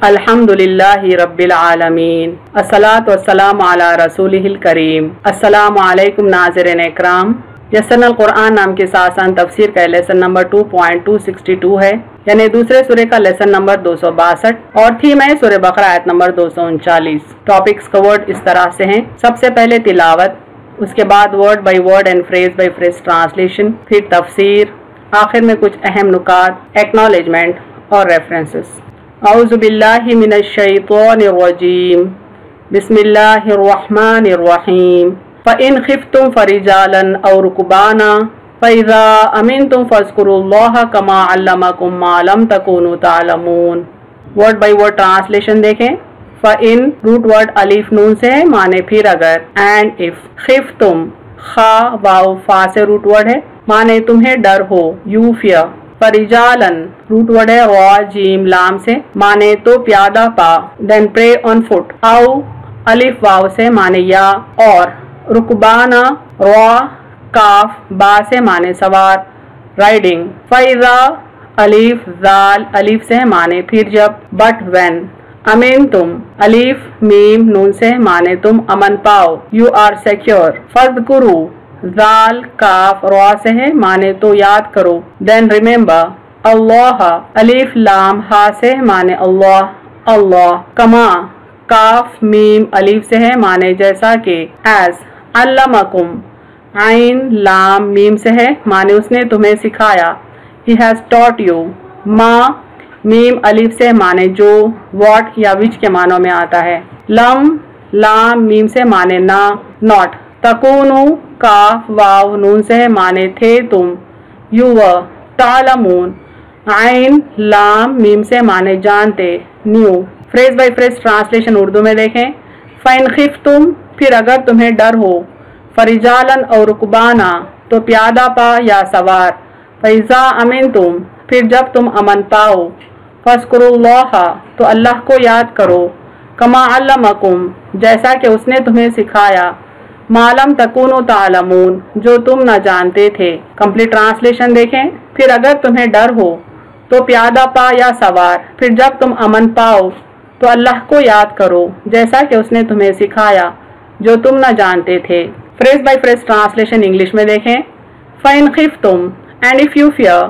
अल्हम्दुलिल्लाहि रब्बिल आलमीन, अस्सलातु वस्सलामु अला रसूलिहिल करीम। अस्सलामु अलैकुम नाज़रीन इकराम। यस्सरनल कुरान नाम के आसान तफसीर का लेसन नंबर 2.262 है, यानी दूसरे सूरे का लेसन नंबर 262 और थीम है सूरे बकरा आयत नंबर 239। टॉपिक्स कवर्ड इस तरह से हैं। सबसे पहले तिलावत, उसके बाद word by word and phrase by phrase translation, फिर तफसीर, आखिर में कुछ अहम नुकात, एक्नॉलेजमेंट और रेफरेंसेस। औज़ु बिल्लाहि मिनश शैतानिर रजीम, बिस्मिल्लाहिर रहमानिर रहीम। फ़इन खिफ्तुम फरिजालन औ रुकबाना फ़इज़ा अमिनतुम फ़ज़्कुरुल्लाह कमा अल्लमकुम मा लम तकूनु तालमून। वर्ड बाय वर्ड ट्रांसलेशन देखें। फ़इन रूट वर्ड अलीफ नून से है, माने फिर अगर। एंड इफ, खिफ्तुम खा वाव फा से रूट वर्ड है, माने तुम्हें डर हो, यू फियर। फरिजालन रूट वर्ड है रॉ जीम लाम से, माने तो प्यादा पा। देन प्रे ऑन फुट, आओ अलिफ वाव से, माने या और। रुकबाना रॉ काफ बा से, माने सवार, राइडिंग। फैजा अलिफ जाल अलिफ से, माने फिर जब, बट व्हेन। अमीन तुम अलिफ मीम नून से, माने तुम अमन पाओ, यू आर सिक्योर। फज़्कुरू जाल काफ रॉ से है, माने तो याद करो। देन रिमेम्बर अल्लाह अलिफ लाम हा से, माने अल्लाह अल्लाह। कमा काफ मीम अलिफ से है, माने जैसा कि। एज अल्लमकुम आइन लाम मीम से है, माने उसने तुम्हें सिखाया। He has taught you. मा मीम अलिफ से, माने जो, व्हाट या विच के मानों में आता है। लम लाम मीम से, माने ना, नॉट। तकूनु काफ वाव नून से है, माने थे तुम, यू व। तालमून आइन लाम मीम से, माने जानते, न्यू। Phrase by phrase translation Urdu में देखें। फ़इन खिफ्तुम फिर अगर तुम्हें डर हो, फरिजालन और रुकबाना तो प्यादा पा या सवार। फ़इज़ा अमीन तुम फिर जब तुम अमन पाओ। फ़ज़्कुरुल्लाह तो अल्लाह को याद करो। कमा अल्लमकुम जैसा कि उसने तुम्हें सिखाया। मालम तकूनु तालमून जो तुम न जानते थे। कंप्लीट ट्रांसलेशन देखें। फिर अगर तुम्हें डर हो तो प्यादा पा या सवार, फिर जब तुम अमन पाओ तो अल्लाह को याद करो जैसा कि उसने तुम्हें सिखाया जो तुम न जानते थे। Phrase by phrase translation English में देखें। फ़इन खिफ्तुम एंड इफ यू फियर,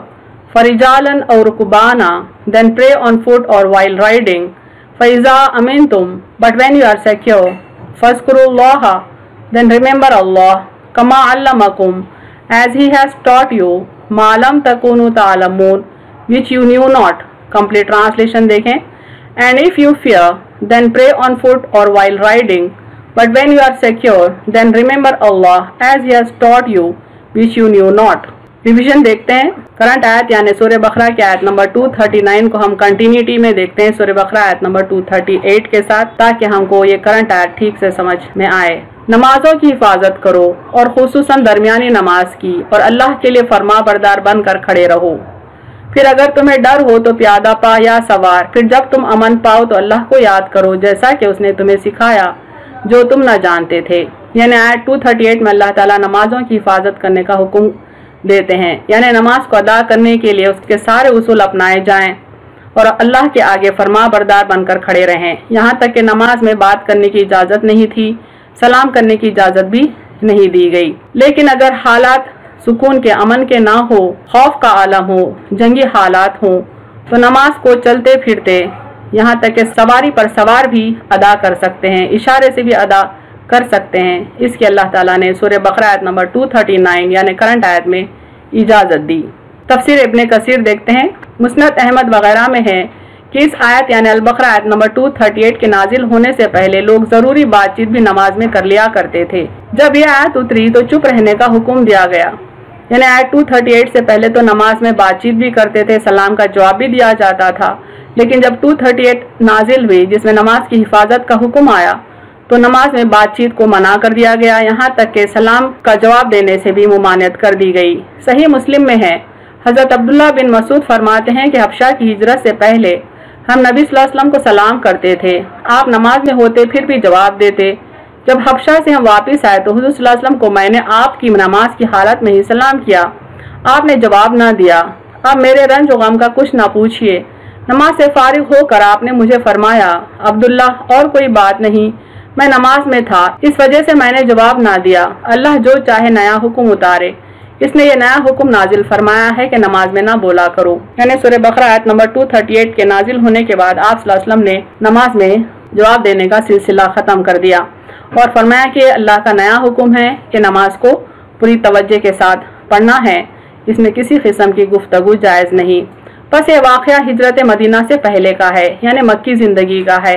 फरिजालन और रुकबाना देन प्रे ऑन फुट और वाइल राइडिंग। फ़इज़ा अमिनतुम but when you are secure. फ़ज़्कुरुल्लाह then remember Allah kama allamakum as he has taught you ma lam takunu ta'lamun which you knew not। complete translation देखें। and if you fear then pray on foot or while riding, but when you are secure then remember Allah as he has taught you which you knew not। Revision देखते हैं। Current आयत यानी सूरह बकरा की आयत number 239 को हम कंटिन्यूटी में देखते हैं सूरह बकरा आयत नंबर 238 के साथ, ताकि हमको ये करंट आयत ठीक से समझ में आए। नमाजों की हिफाजत करो और खुसूसन दरमियानी नमाज की, और अल्लाह के लिए फरमा बरदार बनकर खड़े रहो। फिर अगर तुम्हें डर हो तो प्यादा पा या सवार, फिर जब तुम अमन पाओ तो अल्लाह को याद करो जैसा कि उसने तुम्हें सिखाया जो तुम न जानते थे। यानी आयत 238 में अल्लाह ताला नमाजों की हिफाजत करने का हुक्म देते हैं, यानी नमाज को अदा करने के लिए उसके सारे उसूल अपनाए जाएं और अल्लाह के आगे फरमा बरदार बनकर खड़े रहें। यहाँ तक कि नमाज में बात करने की इजाज़त नहीं थी, सलाम करने की इजाज़त भी नहीं दी गई। लेकिन अगर हालात सुकून के, अमन के ना हो, खौफ का आलम हो, जंगी हालात हो, तो नमाज को चलते फिरते, यहाँ तक कि सवारी पर सवार भी अदा कर सकते हैं, इशारे से भी अदा कर सकते हैं। इसकी अल्लाह ताला ने सूरह बकरा आयत नंबर 239 यानी करंट आयत में इजाज़त दी। तफसीर इब्ने कसीर देखते हैं। मुस्नद अहमद वगैरह में है कि इस आयत यानी अल बकरा आयत नंबर 238 के नाजिल होने से पहले लोग ज़रूरी बातचीत भी नमाज में कर लिया करते थे। जब यह आयत उतरी तो चुप रहने का हुक्म दिया गया। यानी आयत 238 से पहले तो नमाज में बातचीत भी करते थे, सलाम का जवाब भी दिया जाता था, लेकिन जब 238 नाजिल हुई जिसमें नमाज की हिफाजत का हुक्म आया तो नमाज में बातचीत को मना कर दिया गया, यहाँ तक कि सलाम का जवाब देने से भी मुमानियत कर दी गई। सही मुस्लिम में है, हज़रत अब्दुल्लाह बिन मसूद फरमाते हैं कि हबशा की हिजरत से पहले हम नबी सल्लल्लाहु अलैहि वसल्लम को सलाम करते थे, आप नमाज में होते फिर भी जवाब देते। जब हबशा से हम वापस आए तो हुज़ूर सल्लल्लाहु अलैहि वसल्लम को मैंने आपकी नमाज की हालत में ही सलाम किया, आपने जवाब ना दिया। अब मेरे रंज व गम का कुछ ना पूछिए, नमाज से फारिग होकर आपने मुझे फरमाया, अब्दुल्ला और कोई बात नहीं, मैं नमाज में था, इस वजह से मैंने जवाब ना दिया। अल्लाह जो चाहे नया हुक्म उतारे, इसने ये नया हुक्म नाजिल फरमाया है कि नमाज में ना बोला करो। यानी सूरह बकरा आयत नंबर 238 के नाजिल होने के बाद आप सल्लल्लाहु अलैहि वसल्लम ने नमाज में जवाब देने का सिलसिला ख़त्म कर दिया और फरमाया कि अल्लाह का नया हुक्म है कि नमाज को पूरी तवज्जो के साथ पढ़ना है, इसमें किसी किस्म की गुफ्तगू जायज़ नहीं। बस ये वाक़या हिजरत मदीना से पहले का है, यानी मक्की ज़िंदगी का है।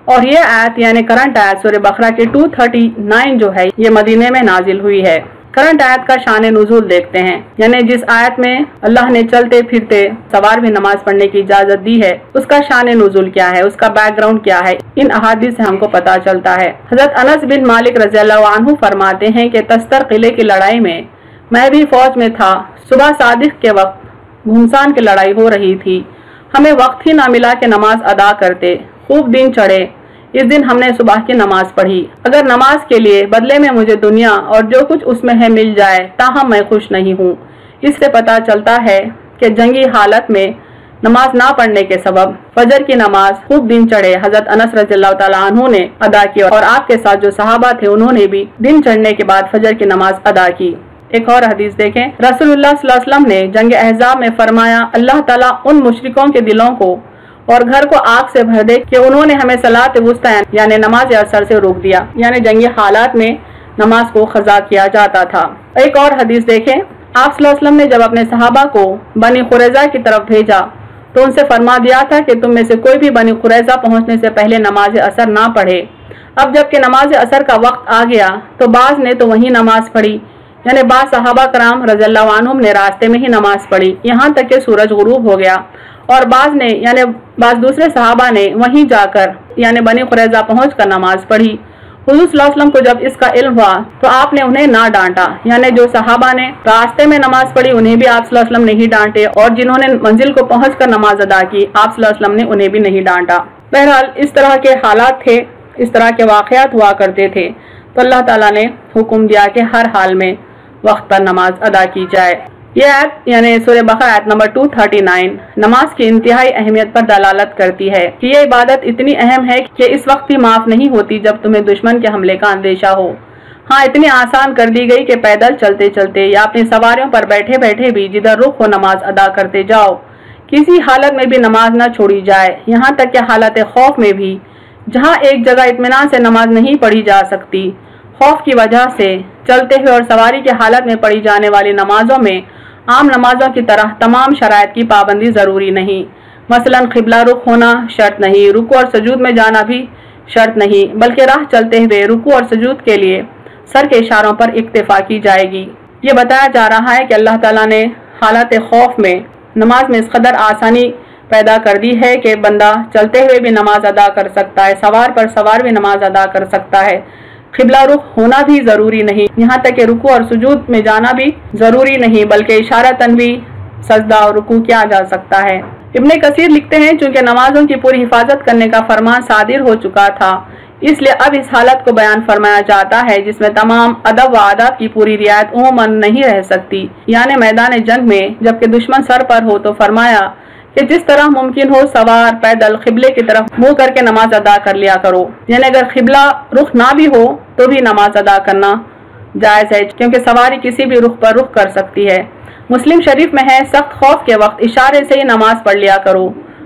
और ये आयत यानी करंट आयत सूरह बकरा के 239 जो है ये मदीने में नाजिल हुई है। करंट आयत का शान नुज़ूल देखते हैं, यानी जिस आयत में अल्लाह ने चलते फिरते सवार भी नमाज पढ़ने की इजाजत दी है, उसका शान नुज़ूल क्या है, उसका बैकग्राउंड क्या है, इन अहादीस से हमको पता चलता है। हज़रत अनस बिन मालिक रज़ियल्लाहु अन्हु फरमाते हैं कि तस्तर किले की लड़ाई में मैं भी फौज में था। सुबह सादिक के वक्त घुमसान की लड़ाई हो रही थी, हमें वक्त ही ना मिला कि नमाज अदा करते। खूब दिन चढ़े, इस दिन हमने सुबह की नमाज पढ़ी। अगर नमाज के लिए बदले में मुझे दुनिया और जो कुछ उसमें है मिल जाए, ताहम मैं खुश नहीं हूँ। इससे पता चलता है कि जंगी हालत में नमाज ना पढ़ने के सबब फजर की नमाज खूब दिन चढ़े हजरत अनस रज़ियल्लाहु ताला अन्हु ने अदा की और आपके साथ जो सहाबा थे उन्होंने भी दिन चढ़ने के बाद फजर की नमाज अदा की। एक और हदीस देखें, रसूलुल्लाह सल्लल्लाहु अलैहि वसल्लम ने जंग अहज़ाब में फरमाया, अल्लाह ताला उन मुशरिकों के दिलों को और घर को आग से भर दे कि उन्होंने हमें सलात वुस्ता यानी नमाज असर से रोक दिया। यानी जंगी हालात में नमाज को खजा किया जाता था। एक और हदीस देखें, आप सल्लल्लाहु अलैहि वसल्लम ने जब अपने सहाबा को बनी खुरैज़ा की तरफ भेजा तो उनसे फरमा दिया था कि तुम में से कोई भी बनी खुरैज़ा पहुंचने से पहले नमाज असर ना पढ़े। अब जबकि नमाज असर का वक्त आ गया तो बाज ने तो वही नमाज पढ़ी, यानी बाज सहाबा कराम रज़ियल्लाहु अन्हुम ने रास्ते में ही नमाज पढ़ी यहाँ तक कि सूरज गुरूब हो गया। और बाज ने यानी बाज दूसरे सहाबा ने वहीं जाकर यानी बनी खुरैज़ा पहुंचकर नमाज पढ़ी। हुज़ूर सल्लल्लाहु अलैहि वसल्लम को जब इसका इल्म हुआ तो आपने उन्हें ना डांटा, यानी जो सहाबा ने रास्ते में नमाज पढ़ी उन्हें भी आप सल्लल्लाहु अलैहि वसल्लम नहीं डांटे और जिन्होंने मंजिल को पहुंचकर नमाज अदा की आप सल्लल्लाहु अलैहि वसल्लम ने उन्हें भी नहीं डांटा। बहरहाल इस तरह के हालात थे, इस तरह के वाक़यात हुआ करते थे, तो अल्लाह ताला ने हुक्म दिया कि हर हाल में वक्त पर नमाज अदा की जाए। यह आयत यानी सूरह बकरा आयत नंबर 239 नमाज की इंतहाई अहमियत पर दलालत करती है कि यह इबादत इतनी अहम है कि इस वक्त भी माफ नहीं होती जब तुम्हें दुश्मन के हमले का अंदेशा हो। हाँ, इतनी आसान कर दी गई कि पैदल चलते चलते या अपनी सवारियों पर बैठे बैठे भी जिधर रुख हो नमाज अदा करते जाओ, किसी हालत में भी नमाज न छोड़ी जाए। यहाँ तक कि हालत खौफ में भी, जहाँ एक जगह इत्मीनान से नमाज नहीं पढ़ी जा सकती, खौफ की वजह से चलते हुए और सवारी की हालत में पढ़ी जाने वाली नमाजों में आम नमाजों की तरह तमाम शराइत की पाबंदी ज़रूरी नहीं। मसलन क़िबला रुख होना शर्त नहीं, रुकू और सजूद में जाना भी शर्त नहीं, बल्कि राह चलते हुए रुकू और सजूद के लिए सर के इशारों पर इक्तिफा की जाएगी। ये बताया जा रहा है कि अल्लाह ताला ने हालत खौफ में नमाज में इस कदर आसानी पैदा कर दी है कि बंदा चलते हुए भी नमाज अदा कर सकता है, सवार पर सवार भी नमाज अदा कर सकता है। क़िबला रुख होना भी ज़रूरी नहीं, यहाँ तक कि रुकू और सुजूद में जाना भी ज़रूरी नहीं, बल्कि इशारतन भी सजदा और रुकू किया जा सकता है। इब्ने कसीर लिखते हैं, चूँकि नमाजों की पूरी हिफाजत करने का फरमान सादिर हो चुका था, इसलिए अब इस हालत को बयान फरमाया जाता है जिसमें तमाम अदब व आदाब की पूरी रियायत उमूमन नहीं रह सकती, यानी मैदान जंग में जबकि दुश्मन सर पर हो तो फरमाया कि जिस तरह मुमकिन हो सवार पैदल क़िबले की तरफ मुंह करके नमाज अदा कर लिया करो। यानी अगर क़िबला रुख ना भी हो तो भी नमाज अदा करना जायज़ है, क्योंकि सवारी किसी भी रुख पर रुख कर सकती है। मुस्लिम शरीफ में है, सख्त खौफ के वक्त इशारे से ही नमाज पढ़ लिया करो,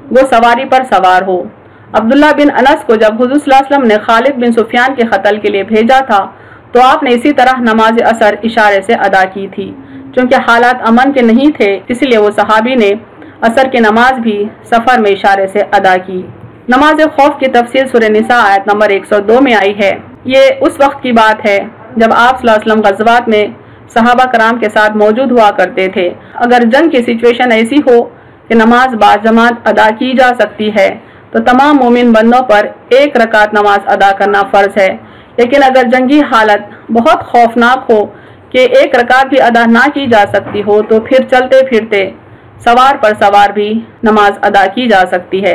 वो सवारी पर सवार हो। अब्दुल्ला बिन अनस को जब हुज़ूर सल्लल्लाहु अलैहि वसल्लम ने खालिद बिन सुफियान के कत्ल के लिए भेजा था तो आपने इसी तरह नमाज असर इशारे से अदा की थी। चूँकि हालात अमन के नहीं थे इसलिए वो सहाबी ने असर की नमाज भी सफ़र में इशारे से अदा की। नमाज खौफ की तफसील सूरह निसा आयत नंबर 102 में आई है। ये उस वक्त की बात है जब आप सल्लल्लाहु अलैहि वसल्लम ग़ज़वात में सहाबा कराम के साथ मौजूद हुआ करते थे। अगर जंग की सिचुएशन ऐसी हो कि नमाज बाजमात अदा की जा सकती है तो तमाम मोमिन बंदों पर एक रकात नमाज अदा करना फ़र्ज है, लेकिन अगर जंगी हालत बहुत खौफनाक हो कि एक रकात भी अदा ना की जा सकती हो तो फिर चलते फिरते सवार पर सवार भी नमाज अदा की जा सकती है।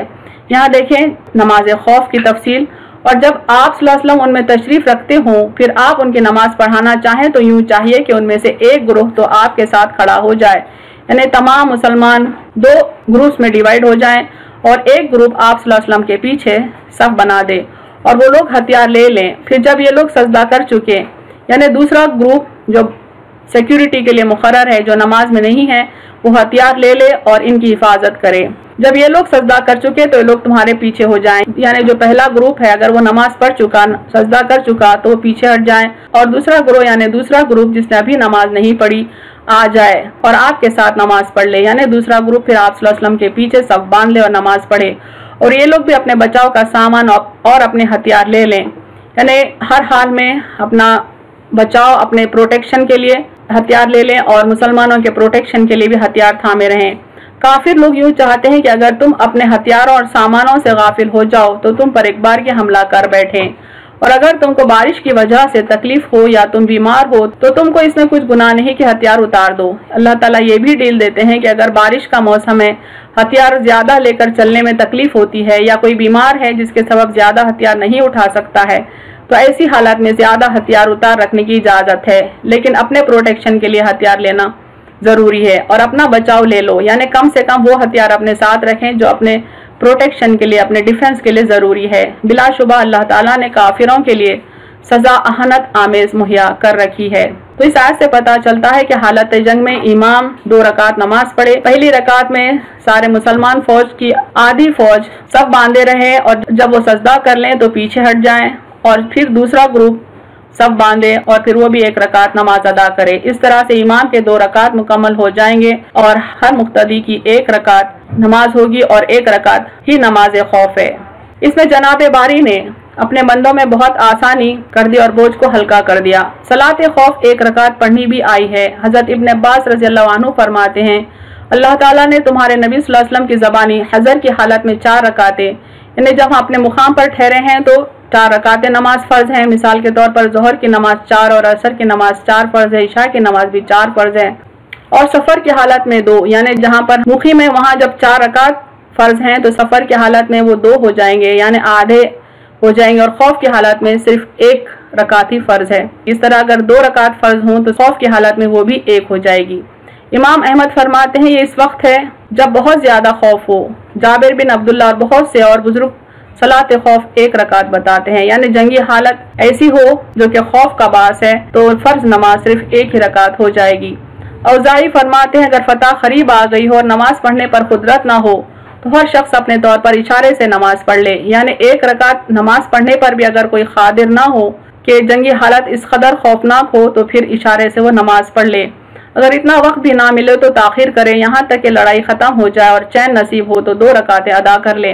यहाँ देखें नमाज खौफ की तफसील। और जब आप सल्लल्लाहु अलैहि वसल्लम उनमें तशरीफ़ रखते हों फिर आप उनकी नमाज पढ़ाना चाहें तो यूँ चाहिए कि उनमें से एक ग्रुह तो आपके साथ खड़ा हो जाए, यानी तमाम मुसलमान दो ग्रुप्स में डिवाइड हो जाएं और एक ग्रुप आप सल्लल्लाहु अलैहि वसल्लम के पीछे सफ बना दे और वो लोग हथियार ले लें। फिर जब ये लोग सजदा कर चुके, यानी दूसरा ग्रुप जो सिक्योरिटी के लिए मुकर्रर है, जो नमाज में नहीं है, वो हथियार ले ले और इनकी हिफाजत करे। जब ये लोग सजदा कर चुके तो ये लोग तुम्हारे पीछे हो जाएं, यानी जो पहला ग्रुप है अगर वो नमाज पढ़ चुका, सजदा कर चुका, तो वो पीछे हट जाएं और दूसरा ग्रुप यानी दूसरा ग्रुप जिसने अभी नमाज नहीं पढ़ी आ जाए और आपके साथ नमाज पढ़ ले। यानी दूसरा ग्रुप फिर आप सल्लल्लाहु अलैहि वसल्लम के पीछे सब बांध ले और नमाज पढ़े और ये लोग भी अपने बचाव का सामान और अपने हथियार ले लें। यानी हर हाल में अपना बचाव, अपने प्रोटेक्शन के लिए हथियार ले लें और मुसलमानों के प्रोटेक्शन के लिए भी हथियार थामे रहें। काफिर लोग यूँ चाहते हैं कि अगर तुम अपने हथियारों और सामानों से गाफिल हो जाओ तो तुम पर एक बार के हमला कर बैठें, और अगर तुमको बारिश की वजह से तकलीफ हो या तुम बीमार हो तो तुमको इसमें कुछ गुनाह नहीं कि हथियार उतार दो। अल्लाह ताला ये भी डील देते हैं कि अगर बारिश का मौसम है, हथियार ज्यादा लेकर चलने में तकलीफ होती है या कोई बीमार है जिसके सबब ज्यादा हथियार नहीं उठा सकता है, तो ऐसी हालत में ज्यादा हथियार उतार रखने की इजाजत है, लेकिन अपने प्रोटेक्शन के लिए हथियार लेना जरूरी है और अपना बचाव ले लो। यानी कम से कम वो हथियार अपने साथ रखें जो अपने प्रोटेक्शन के लिए, अपने डिफेंस के लिए जरूरी है। बिलाशुबा अल्लाह ताला ने काफिरों के लिए सजा अहनत आमेज मुहैया कर रखी है। तो इस आयत से पता चलता है कि हालत जंग में इमाम 2 रकात नमाज पढ़े। पहली रकात में सारे मुसलमान फौज की आधी फौज सब बांधे रहे और जब वो सजदा कर लें तो पीछे हट जाएं और फिर दूसरा ग्रुप सब बांधे और फिर वो भी 1 रकात नमाज अदा करे। इस तरह से इमाम के 2 रकात मुकम्मल हो जाएंगे और हर मुक्तदी की 1 रकात नमाज होगी और 1 रकात ही नमाज खौफ है। इसमें जनाब बारी ने अपने बंदों में बहुत आसानी कर दी और बोझ को हल्का कर दिया। सलात खौफ 1 रकात पढ़नी भी आई है। हजरत इब्न अब्बास रज़ियल्लाहु अन्हु फरमाते हैं, अल्लाह ताला ने तुम्हारे नबी सल्लल्लाहु अलैहि वसल्लम की ज़बानी हजर की हालत में 4 रकातें, यानी जब अपने मुकाम पर ठहरे हैं तो 4 रकातें नमाज फर्ज हैं। मिसाल के तौर पर जोहर की नमाज 4 और असर की नमाज 4 फर्ज है, इशा की नमाज भी 4 फर्ज है और सफर की हालत में 2, यानी जहाँ पर मुखी में वहाँ जब 4 रकात फर्ज हैं तो सफर की हालत में वो 2 हो जाएंगे, यानी आधे हो जाएंगे और खौफ की हालत में सिर्फ 1 रकात ही फर्ज है। इस तरह अगर 2 रकात फर्ज हों तो खौफ की हालत में वो भी 1 हो जाएगी। इमाम अहमद फरमाते हैं ये इस वक्त है जब बहुत ज्यादा खौफ हो। जाबिर बिन अब्दुल्ला और बहुत से और बुजुर्ग सलात खौफ 1 रकात बताते हैं, यानी जंगी हालत ऐसी हो जो कि खौफ का बास है तो फर्ज नमाज सिर्फ 1 ही रकात हो जाएगी। औज़ाई फरमाते हैं अगर फतह करीब आ गई हो और नमाज पढ़ने पर कुदरत ना हो तो हर शख्स अपने तौर पर इशारे से नमाज पढ़ ले, यानी 1 रकात नमाज पढ़ने पर भी अगर कोई खादिर ना हो कि जंगी हालत इस कदर खौफनाक हो तो फिर इशारे से वो नमाज पढ़ ले। अगर इतना वक्त भी ना मिले तो ताखिर करें यहाँ तक कि लड़ाई खत्म हो जाए और चैन नसीब हो तो 2 रकातें अदा कर ले,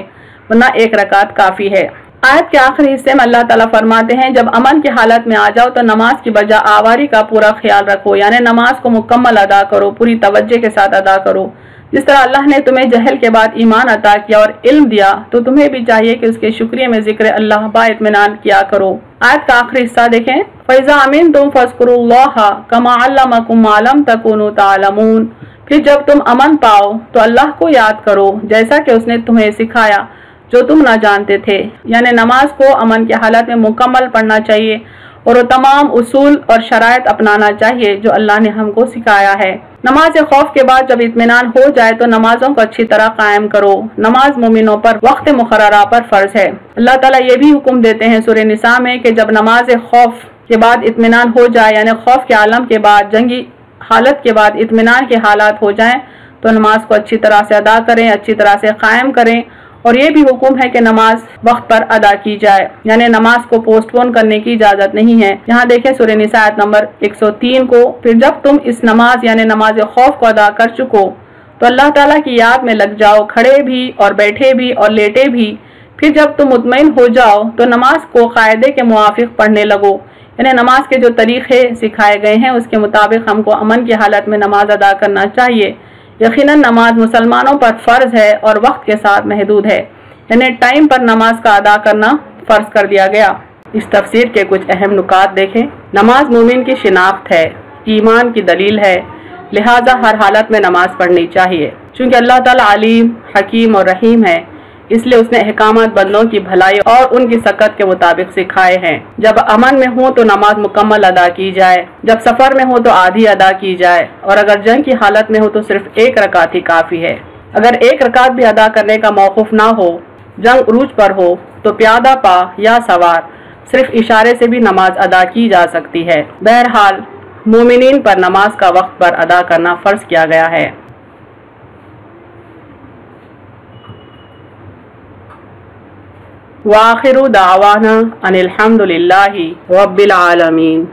वरना 1 रकात काफी है। आयत के आखिरी हिस्से में अल्लाह ताला फरमाते हैं जब अमन की हालत में आ जाओ तो नमाज की बजाय आवारी का पूरा ख्याल रखो, यानी नमाज को मुकम्मल अदा करो, पूरी तवज्जो के साथ अदा करो। जिस तरह अल्लाह ने तुम्हें जहल के बाद ईमान अता किया और इल्म दिया तो तुम्हें भी चाहिए कि उसके शुक्रिया में जिक्र अल्लाह बाइत्मिनान किया करो। आयत का आखिरी हिस्सा देखें, फैज़ा अमीन तुम फज़कुरुल्लाह कमा अल्लमकुम मा लम तकुनु तालमून। फिर जब तुम अमन पाओ तो अल्लाह को याद करो जैसा कि उसने तुम्हें सिखाया जो तुम ना जानते थे। यानी नमाज को अमन की हालत में मुकम्मल पढ़ना चाहिए और वो तमाम उसूल और शराइत अपनाना चाहिए जो अल्लाह ने हमको सिखाया है। नमाज खौफ के बाद जब इत्मीनान हो जाए तो नमाजों को अच्छी तरह कायम करो। नमाज मोमिनों पर वक्त मुकर्ररा पर फर्ज है। अल्लाह ताला ये भी हुक्म देते हैं सूरह निसा में कि जब नमाज खौफ के बाद इत्मीनान हो जाए, यानी खौफ के आलम के बाद, जंगी हालत के बाद इत्मीनान के हालात हो जाएं तो नमाज को अच्छी तरह से अदा करें, अच्छी तरह से कायम करें। और ये भी हुक्म है कि नमाज वक्त पर अदा की जाए, यानी नमाज को पोस्टपोन करने की इजाजत नहीं है। यहाँ देखें सूरह निसा आयत नंबर 103 को, फिर जब तुम इस नमाज यानी नमाज खौफ को अदा कर चुको तो अल्लाह ताला की याद में लग जाओ, खड़े भी और बैठे भी और लेटे भी। फिर जब तुम मुतमईन हो जाओ तो नमाज को कायदे के मुआफिक पढ़ने लगो, यानी नमाज के जो तरीके सिखाए गए हैं उसके मुताबिक हमको अमन की हालत में नमाज अदा करना चाहिए। यकीनन नमाज मुसलमानों पर फर्ज है और वक्त के साथ महदूद है, यानी टाइम पर नमाज का अदा करना फर्ज कर दिया गया। इस तफसीर के कुछ अहम नुकात देखें। नमाज मोमिन की शिनाख्त है, ईमान की दलील है, लिहाजा हर हालत में नमाज पढ़नी चाहिए। चूँकि अल्लाह ताला अलीम, हकीम और रहीम है इसलिए उसने अहकामात बंदों की भलाई और उनकी सकत के मुताबिक सिखाए हैं। जब अमन में हो तो नमाज मुकम्मल अदा की जाए, जब सफर में हो तो आधी अदा की जाए और अगर जंग की हालत में हो तो सिर्फ 1 रकात ही काफी है। اگر ایک رکعت بھی ادا کرنے کا موقف نہ ہو، جنگ عروج پر ہو، تو پیادہ پا یا سوار صرف اشارے سے بھی نماز ادا کی جا سکتی ہے۔ بہرحال مومنین پر نماز کا وقت پر ادا کرنا فرض کیا گیا ہے۔ وآخر دعوانا ان الحمد للہ رب العالمین۔